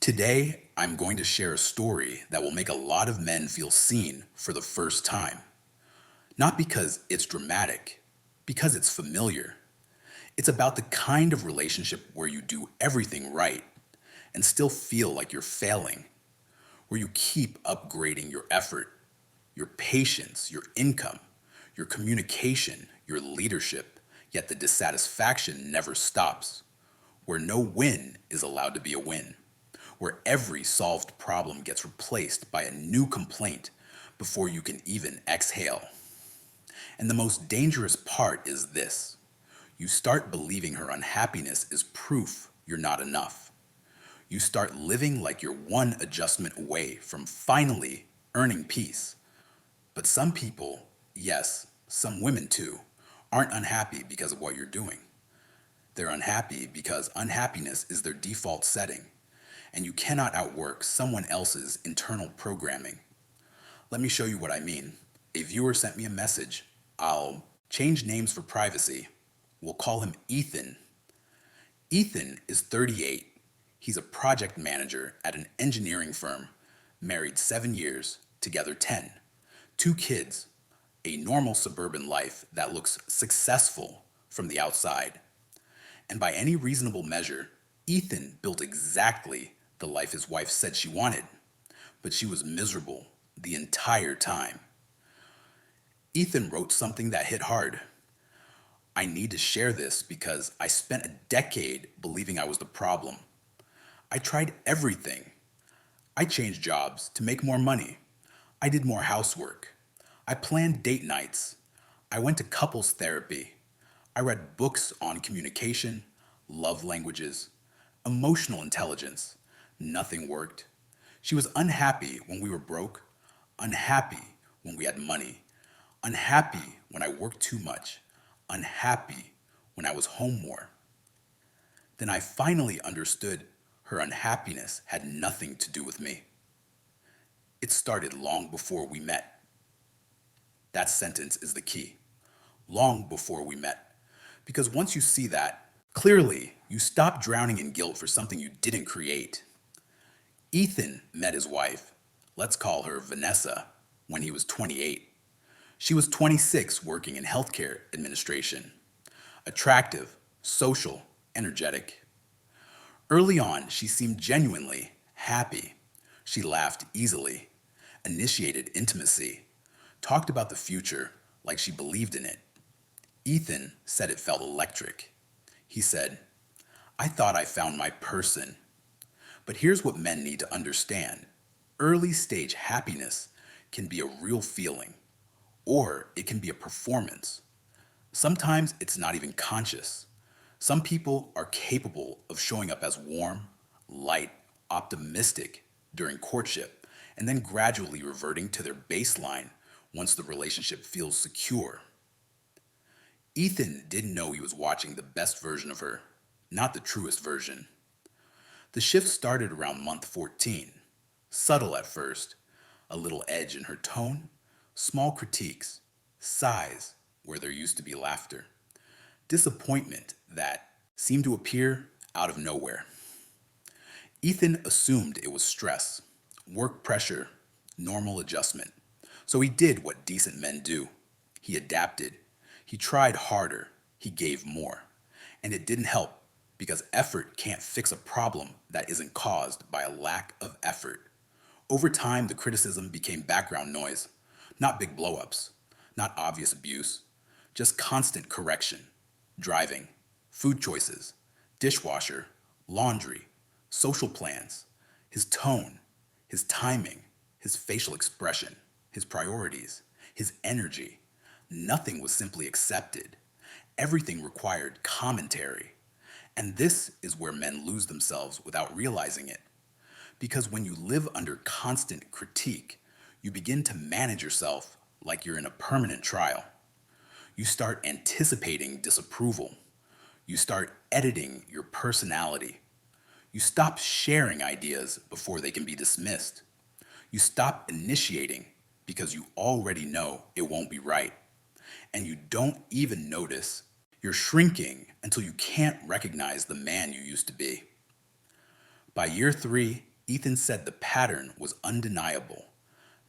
Today, I'm going to share a story that will make a lot of men feel seen for the first time. Not because it's dramatic, because it's familiar. It's about the kind of relationship where you do everything right and still feel like you're failing, where you keep upgrading your effort, your patience, your income, your communication, your leadership, yet the dissatisfaction never stops, where no win is allowed to be a win, where every solved problem gets replaced by a new complaint before you can even exhale. And the most dangerous part is this: you start believing her unhappiness is proof you're not enough. You start living like you're one adjustment away from finally earning peace. But some people, yes, some women too, aren't unhappy because of what you're doing. They're unhappy because unhappiness is their default setting, and you cannot outwork someone else's internal programming. Let me show you what I mean. A viewer sent me a message. I'll change names for privacy. We'll call him Ethan. Ethan is 38. He's a project manager at an engineering firm, married 7 years, together 10. 2 kids, a normal suburban life that looks successful from the outside. And by any reasonable measure, Ethan built exactly the life his wife said she wanted, but she was miserable the entire time. Ethan wrote something that hit hard. I need to share this because I spent a decade believing I was the problem. I tried everything. I changed jobs to make more money. I did more housework. I planned date nights. I went to couples therapy. I read books on communication, love languages, emotional intelligence. Nothing worked. She was unhappy when we were broke, unhappy when we had money, unhappy when I worked too much, unhappy when I was home more. Then I finally understood her unhappiness had nothing to do with me. It started long before we met. That sentence is the key. Long before we met. Because once you see that, clearly you stop drowning in guilt for something you didn't create. Ethan met his wife, let's call her Vanessa, when he was 28. She was 26, working in healthcare administration. Attractive, social, energetic. Early on, she seemed genuinely happy. She laughed easily, initiated intimacy, talked about the future like she believed in it. Ethan said it felt electric. He said, I thought I found my person. But here's what men need to understand. Early stage happiness can be a real feeling, or it can be a performance. Sometimes it's not even conscious. Some people are capable of showing up as warm, light, optimistic during courtship, and then gradually reverting to their baseline once the relationship feels secure. Ethan didn't know he was watching the best version of her, not the truest version. The shift started around month 14. Subtle at first, a little edge in her tone, small critiques, sighs where there used to be laughter, disappointment that seemed to appear out of nowhere. Ethan assumed it was stress, work pressure, normal adjustment. So he did what decent men do. He adapted. He tried harder. He gave more. And it didn't help because effort can't fix a problem that isn't caused by a lack of effort. Over time, the criticism became background noise, not big blowups, not obvious abuse, just constant correction. Driving, food choices, dishwasher, laundry, social plans, his tone, his timing, his facial expression, his priorities, his energy. Nothing was simply accepted. Everything required commentary. And this is where men lose themselves without realizing it. Because when you live under constant critique, you begin to manage yourself like you're in a permanent trial. You start anticipating disapproval. You start editing your personality. You stop sharing ideas before they can be dismissed. You stop initiating because you already know it won't be right. And you don't even notice you're shrinking until you can't recognize the man you used to be. By year 3, Ethan said the pattern was undeniable.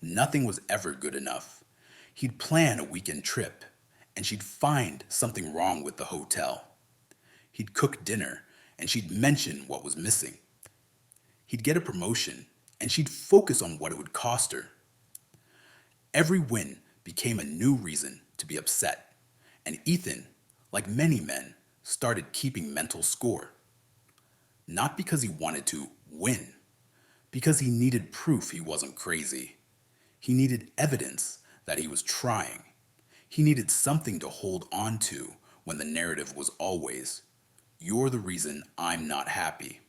Nothing was ever good enough. He'd plan a weekend trip, and she'd find something wrong with the hotel. He'd cook dinner, and she'd mention what was missing. He'd get a promotion, and she'd focus on what it would cost her. Every win became a new reason to be upset, and Ethan, like many men, started keeping mental score. Not because he wanted to win, because he needed proof he wasn't crazy. He needed evidence that he was trying. He needed something to hold on to when the narrative was always, "You're the reason I'm not happy."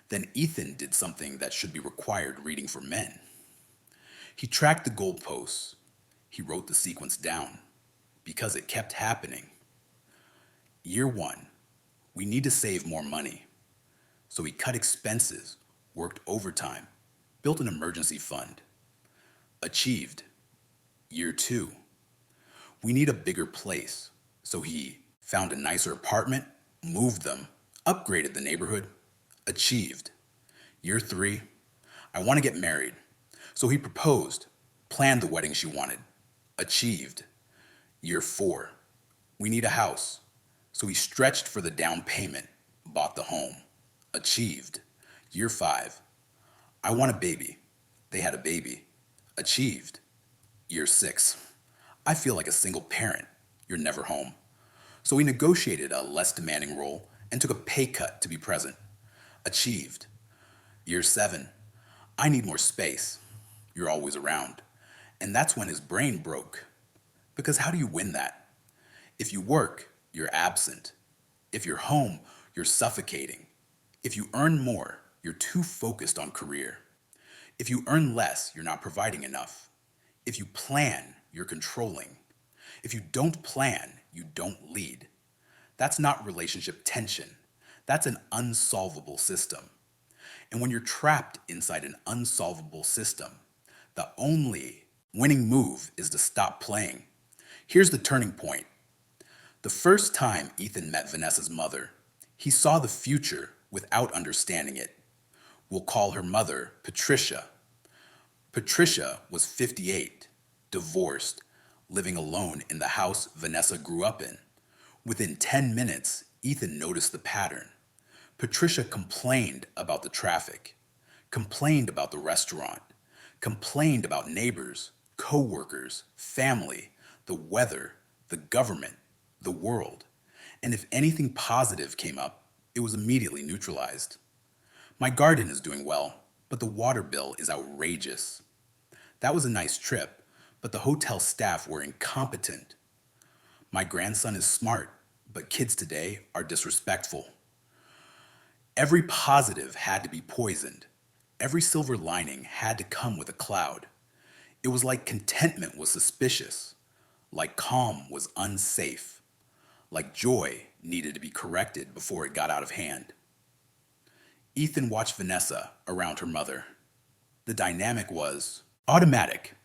Then Ethan did something that should be required reading for men. He tracked the goalposts. He wrote the sequence down because it kept happening. Year one, we need to save more money. So he cut expenses, worked overtime, built an emergency fund. Achieved. Year two, we need a bigger place. So he found a nicer apartment, moved them, upgraded the neighborhood. Achieved. Year three, I want to get married. So he proposed, planned the wedding she wanted. Achieved. Year four, we need a house. So he stretched for the down payment, bought the home. Achieved. Year five, I want a baby. They had a baby. Achieved. Year six, I feel like a single parent. You're never home. So he negotiated a less demanding role and took a pay cut to be present. Achieved. Year seven, I need more space. You're always around. And that's when his brain broke. Because how do you win that? If you work, you're absent. If you're home, you're suffocating. If you earn more, you're too focused on career. If you earn less, you're not providing enough. If you plan, you're controlling. If you don't plan, you don't lead. That's not relationship tension. That's an unsolvable system. And when you're trapped inside an unsolvable system, the only winning move is to stop playing. Here's the turning point. The first time Ethan met Vanessa's mother, he saw the future without understanding it. We'll call her mother Patricia. Patricia was 58, divorced, living alone in the house Vanessa grew up in. Within 10 minutes, Ethan noticed the pattern. Patricia complained about the traffic, complained about the restaurant, complained about neighbors, co-workers, family, the weather, the government, the world. And if anything positive came up, it was immediately neutralized. My garden is doing well, but the water bill is outrageous. That was a nice trip, but the hotel staff were incompetent. My grandson is smart, but kids today are disrespectful. Every positive had to be poisoned. Every silver lining had to come with a cloud. It was like contentment was suspicious, like calm was unsafe, like joy needed to be corrected before it got out of hand. Ethan watched Vanessa around her mother. The dynamic was automatic.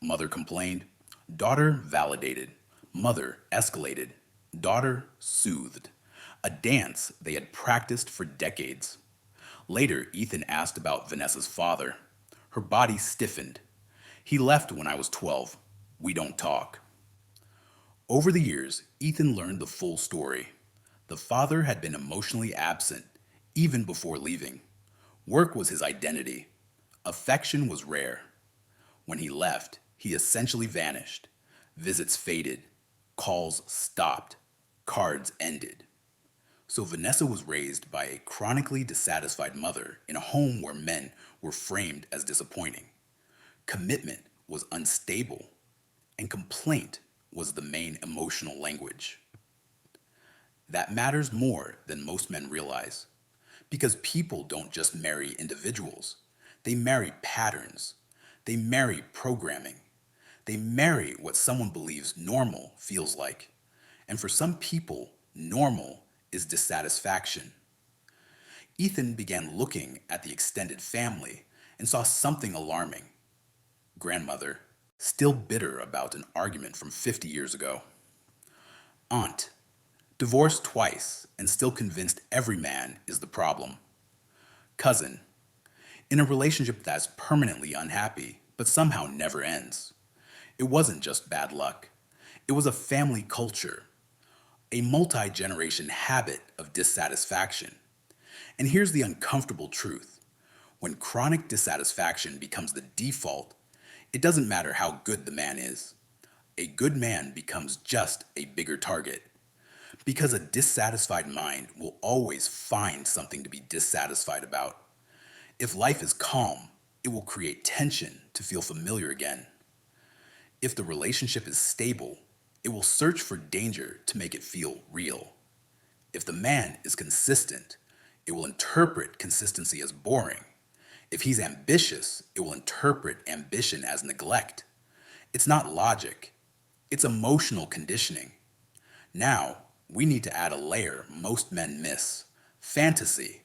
Mother complained. Daughter validated. Mother escalated. Daughter soothed. A dance they had practiced for decades. Later, Ethan asked about Vanessa's father. Her body stiffened. He left when I was 12. We don't talk. Over the years, Ethan learned the full story. The father had been emotionally absent, even before leaving. Work was his identity. Affection was rare. When he left, he essentially vanished. Visits faded. Calls stopped. Cards ended. So Vanessa was raised by a chronically dissatisfied mother in a home where men were framed as disappointing. Commitment was unstable, and complaint was the main emotional language. That matters more than most men realize, because people don't just marry individuals. They marry patterns. They marry programming. They marry what someone believes normal feels like. And for some people, normal is dissatisfaction. Ethan began looking at the extended family and saw something alarming. Grandmother, still bitter about an argument from 50 years ago. Aunt, divorced twice and still convinced every man is the problem. Cousin, in a relationship that's permanently unhappy, but somehow never ends. It wasn't just bad luck, it was a family culture, a multi generation habit of dissatisfaction. And here's the uncomfortable truth: when chronic dissatisfaction becomes the default, it doesn't matter how good the man is. A good man becomes just a bigger target. Because a dissatisfied mind will always find something to be dissatisfied about. If life is calm, it will create tension to feel familiar again. If the relationship is stable, it will search for danger to make it feel real. If the man is consistent, it will interpret consistency as boring. If he's ambitious, it will interpret ambition as neglect. It's not logic, it's emotional conditioning. Now, we need to add a layer most men miss: fantasy.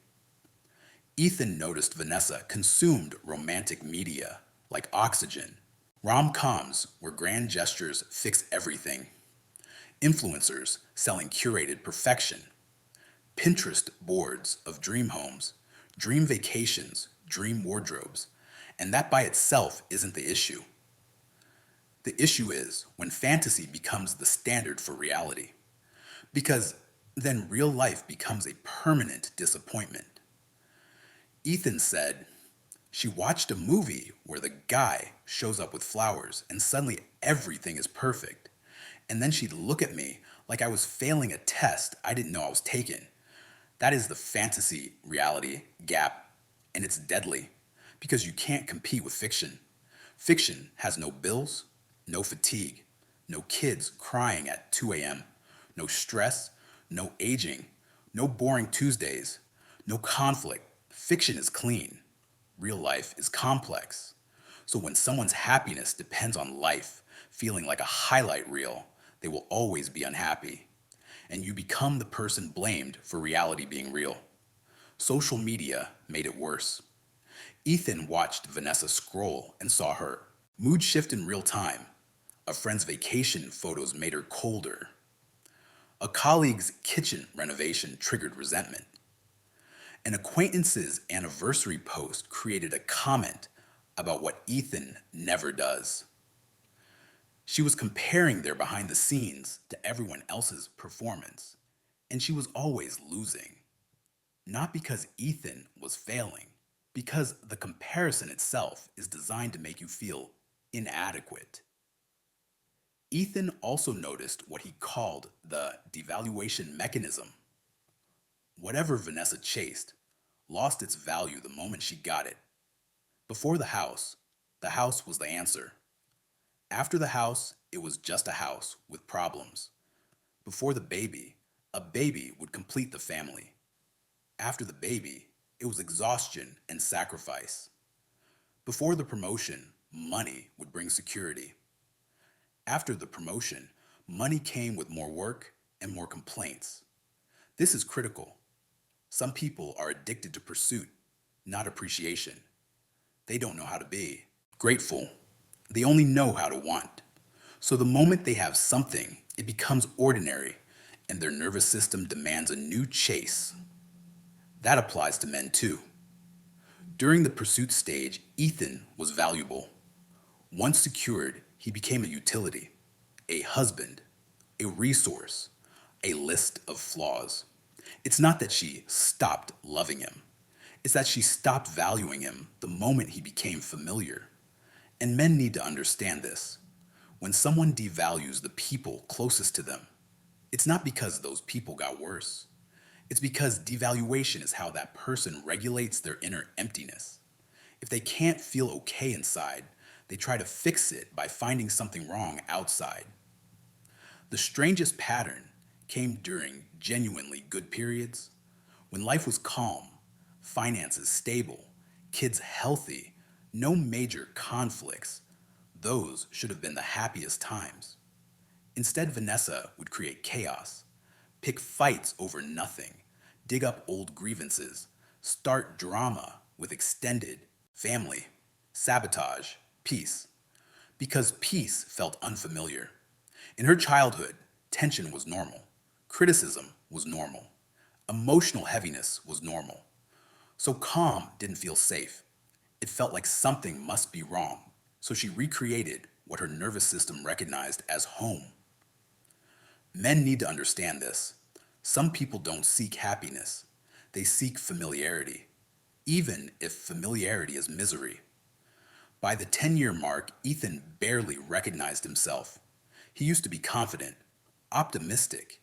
Ethan noticed Vanessa consumed romantic media like oxygen. Rom-coms where grand gestures fix everything. Influencers selling curated perfection. Pinterest boards of dream homes, dream vacations, dream wardrobes. And that by itself isn't the issue. The issue is when fantasy becomes the standard for reality. Because then real life becomes a permanent disappointment. Ethan said, she watched a movie where the guy shows up with flowers and suddenly everything is perfect. And then she'd look at me like I was failing a test I didn't know I was taking. That is the fantasy reality gap, and it's deadly because you can't compete with fiction. Fiction has no bills, no fatigue, no kids crying at 2 a.m., no stress, no aging, no boring Tuesdays, no conflict. Fiction is clean. Real life is complex. So when someone's happiness depends on life feeling like a highlight reel, they will always be unhappy. And you become the person blamed for reality being real. Social media made it worse. Ethan watched Vanessa scroll and saw her mood shift in real time. A friend's vacation photos made her colder. A colleague's kitchen renovation triggered resentment. An acquaintance's anniversary post created a comment about what Ethan never does. She was comparing their behind the scenes to everyone else's performance, and she was always losing. Not because Ethan was failing, because the comparison itself is designed to make you feel inadequate. Ethan also noticed what he called the devaluation mechanism. Whatever Vanessa chased lost its value the moment she got it. Before the house was the answer. After the house, it was just a house with problems. Before the baby, a baby would complete the family. After the baby, it was exhaustion and sacrifice. Before the promotion, money would bring security. After the promotion, money came with more work and more complaints. This is critical. Some people are addicted to pursuit, not appreciation. They don't know how to be grateful. They only know how to want. So the moment they have something, it becomes ordinary, and their nervous system demands a new chase. That applies to men too. During the pursuit stage, Ethan was valuable. Once secured, he became a utility, a husband, a resource, a list of flaws. It's not that she stopped loving him. It's that she stopped valuing him the moment he became familiar. And men need to understand this. When someone devalues the people closest to them, it's not because those people got worse. It's because devaluation is how that person regulates their inner emptiness. If they can't feel okay inside, they try to fix it by finding something wrong outside. The strangest pattern came during genuinely good periods, when life was calm, finances stable, kids healthy, no major conflicts. Those should have been the happiest times. Instead, Vanessa would create chaos, pick fights over nothing, dig up old grievances, start drama with extended family, sabotage, peace. Because peace felt unfamiliar. In her childhood, tension was normal, criticism was normal, emotional heaviness was normal. So calm didn't feel safe. It felt like something must be wrong, so she recreated what her nervous system recognized as home. Men need to understand this. Some people don't seek happiness, they seek familiarity, even if familiarity is misery. By the 10-year mark, Ethan barely recognized himself. He used to be confident, optimistic.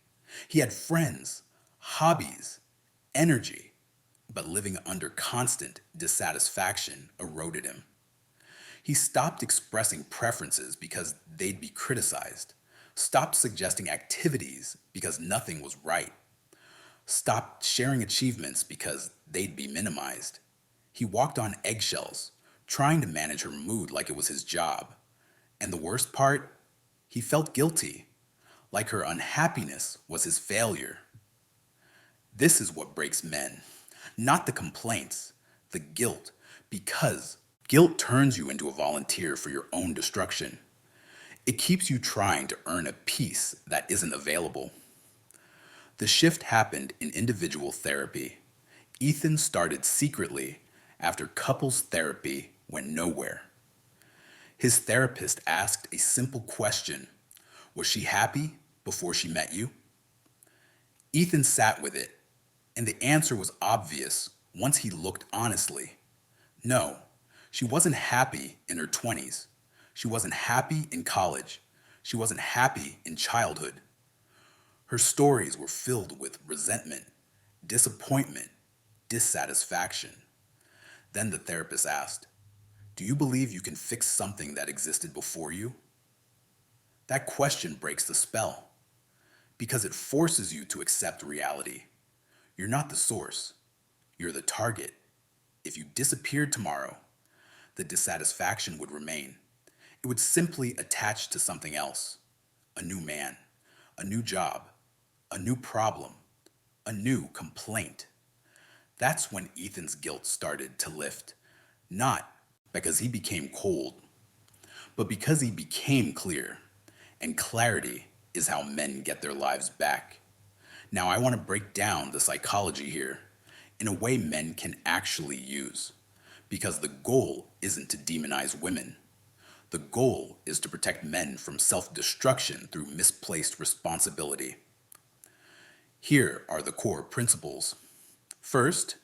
He had friends, hobbies, energy, but living under constant dissatisfaction eroded him. He stopped expressing preferences because they'd be criticized, stopped suggesting activities because nothing was right, stopped sharing achievements because they'd be minimized. He walked on eggshells, trying to manage her mood like it was his job. And the worst part, he felt guilty, like her unhappiness was his failure. This is what breaks men, not the complaints, the guilt, because guilt turns you into a volunteer for your own destruction. It keeps you trying to earn a peace that isn't available. The shift happened in individual therapy. Ethan started secretly after couples therapy went nowhere. His therapist asked a simple question: was she happy before she met you? Ethan sat with it, and the answer was obvious once he looked honestly. No, she wasn't happy in her 20s. She wasn't happy in college. She wasn't happy in childhood. Her stories were filled with resentment, disappointment, dissatisfaction. Then the therapist asked, "Do you believe you can fix something that existed before you?" That question breaks the spell because it forces you to accept reality. You're not the source, you're the target. If you disappeared tomorrow, the dissatisfaction would remain. It would simply attach to something else: a new man, a new job, a new problem, a new complaint. That's when Ethan's guilt started to lift, not because he became cold, but because he became clear. And clarity is how men get their lives back. Now, I want to break down the psychology here in a way men can actually use, because the goal isn't to demonize women. The goal is to protect men from self destruction through misplaced responsibility. Here are the core principles. First,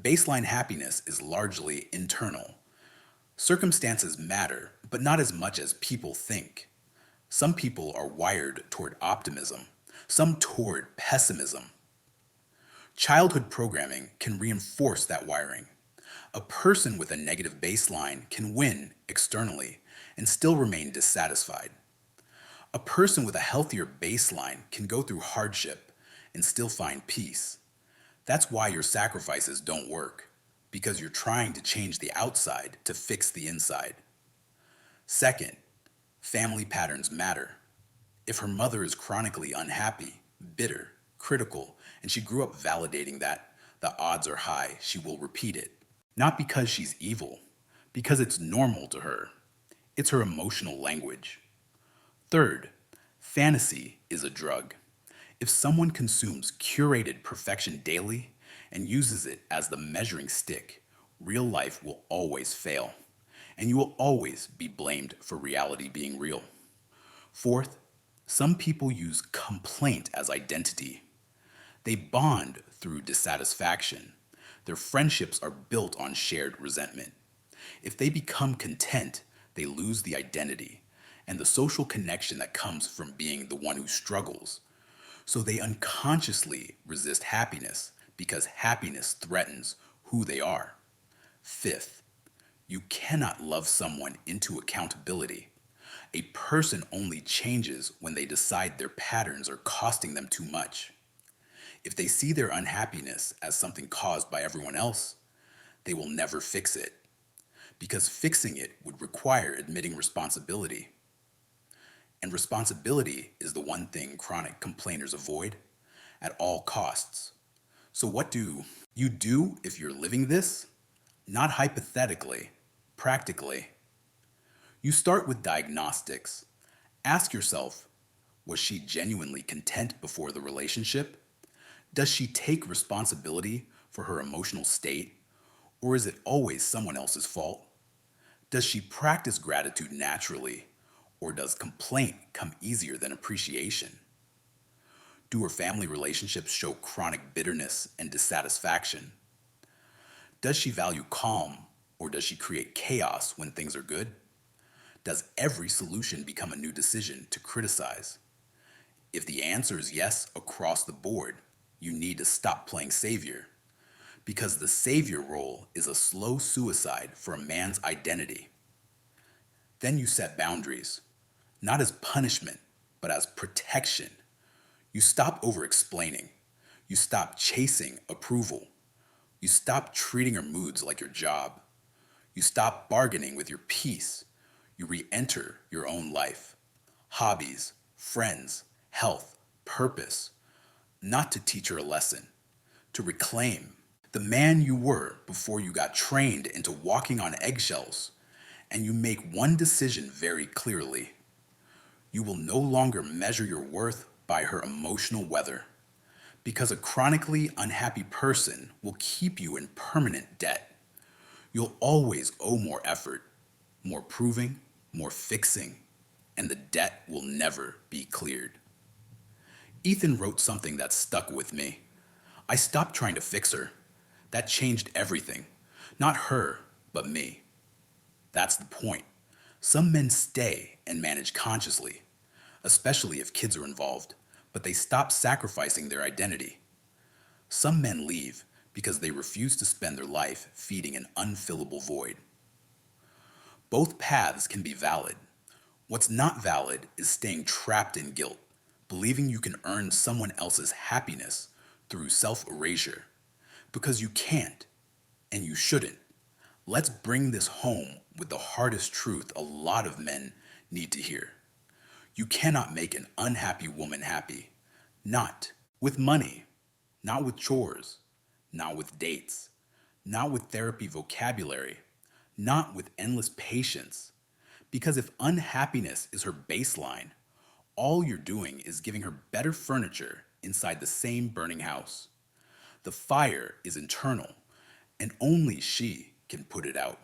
baseline happiness is largely internal. Circumstances matter, but not as much as people think. Some people are wired toward optimism, some toward pessimism. Childhood programming can reinforce that wiring. A person with a negative baseline can win externally and still remain dissatisfied. A person with a healthier baseline can go through hardship and still find peace. That's why your sacrifices don't work, because you're trying to change the outside to fix the inside. Second, family patterns matter. If her mother is chronically unhappy, bitter, critical, and she grew up validating that, the odds are high she will repeat it. Not because she's evil, because it's normal to her. It's her emotional language. Third, fantasy is a drug. If someone consumes curated perfection daily and uses it as the measuring stick, real life will always fail, and you will always be blamed for reality being real. Fourth, some people use complaint as identity. They bond through dissatisfaction. Their friendships are built on shared resentment. If they become content, they lose the identity and the social connection that comes from being the one who struggles. So they unconsciously resist happiness because happiness threatens who they are. Fifth, you cannot love someone into accountability. A person only changes when they decide their patterns are costing them too much. If they see their unhappiness as something caused by everyone else, they will never fix it, because fixing it would require admitting responsibility. And responsibility is the one thing chronic complainers avoid at all costs. So what do you do if you're living this? Not hypothetically, practically. You start with diagnostics. Ask yourself, was she genuinely content before the relationship? Does she take responsibility for her emotional state? Or is it always someone else's fault? Does she practice gratitude naturally, or does complaint come easier than appreciation? Do her family relationships show chronic bitterness and dissatisfaction? Does she value calm, or does she create chaos when things are good? Does every solution become a new decision to criticize? If the answer is yes across the board, you need to stop playing savior, because the savior role is a slow suicide for a man's identity. Then you set boundaries, not as punishment, but as protection. You stop over explaining. You stop chasing approval. You stop treating her moods like your job. You stop bargaining with your peace. You re enter your own life. Hobbies, friends, health, purpose. Not to teach her a lesson, to reclaim the man you were before you got trained into walking on eggshells. And you make one decision very clearly. You will no longer measure your worth by her emotional weather, because a chronically unhappy person will keep you in permanent debt. You'll always owe more effort, more proving, more fixing, and the debt will never be cleared. Ethan wrote something that stuck with me. I stopped trying to fix her. That changed everything. Not her, but me. That's the point. Some men stay and manage consciously, especially if kids are involved, but they stop sacrificing their identity. Some men leave because they refuse to spend their life feeding an unfillable void. Both paths can be valid. What's not valid is staying trapped in guilt, believing you can earn someone else's happiness through self-erasure, because you can't and you shouldn't. Let's bring this home with the hardest truth a lot of men need to hear. You cannot make an unhappy woman happy. Not with money, not with chores, not with dates, not with therapy vocabulary, not with endless patience. Because if unhappiness is her baseline, all you're doing is giving her better furniture inside the same burning house. The fire is internal, and only she can put it out.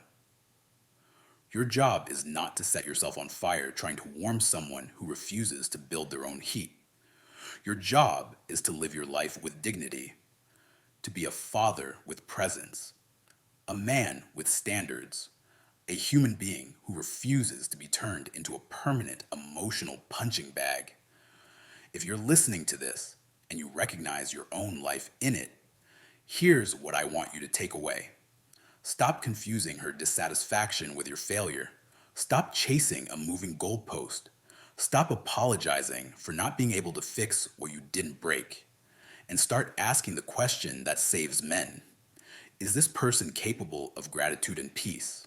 Your job is not to set yourself on fire trying to warm someone who refuses to build their own heat. Your job is to live your life with dignity, to be a father with presence, a man with standards, a human being who refuses to be turned into a permanent emotional punching bag. If you're listening to this and you recognize your own life in it, here's what I want you to take away. Stop confusing her dissatisfaction with your failure. Stop chasing a moving goalpost. Stop apologizing for not being able to fix what you didn't break. And start asking the question that saves men. Is this person capable of gratitude and peace?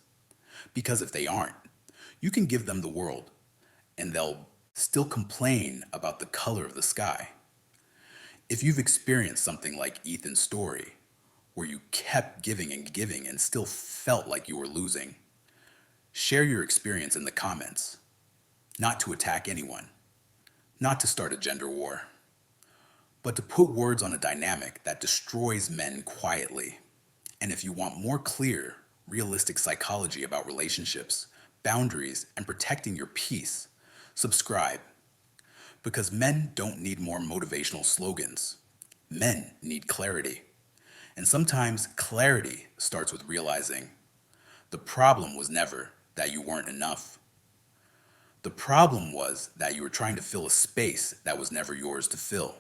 Because if they aren't, you can give them the world, and they'll still complain about the color of the sky. If you've experienced something like Ethan's story, where you kept giving and still felt like you were losing, share your experience in the comments. Not to attack anyone, not to start a gender war, but to put words on a dynamic that destroys men quietly. And if you want more clear, realistic psychology about relationships, boundaries, and protecting your peace, subscribe. Because men don't need more motivational slogans. Men need clarity. And sometimes clarity starts with realizing the problem was never that you weren't enough. The problem was that you were trying to fill a space that was never yours to fill.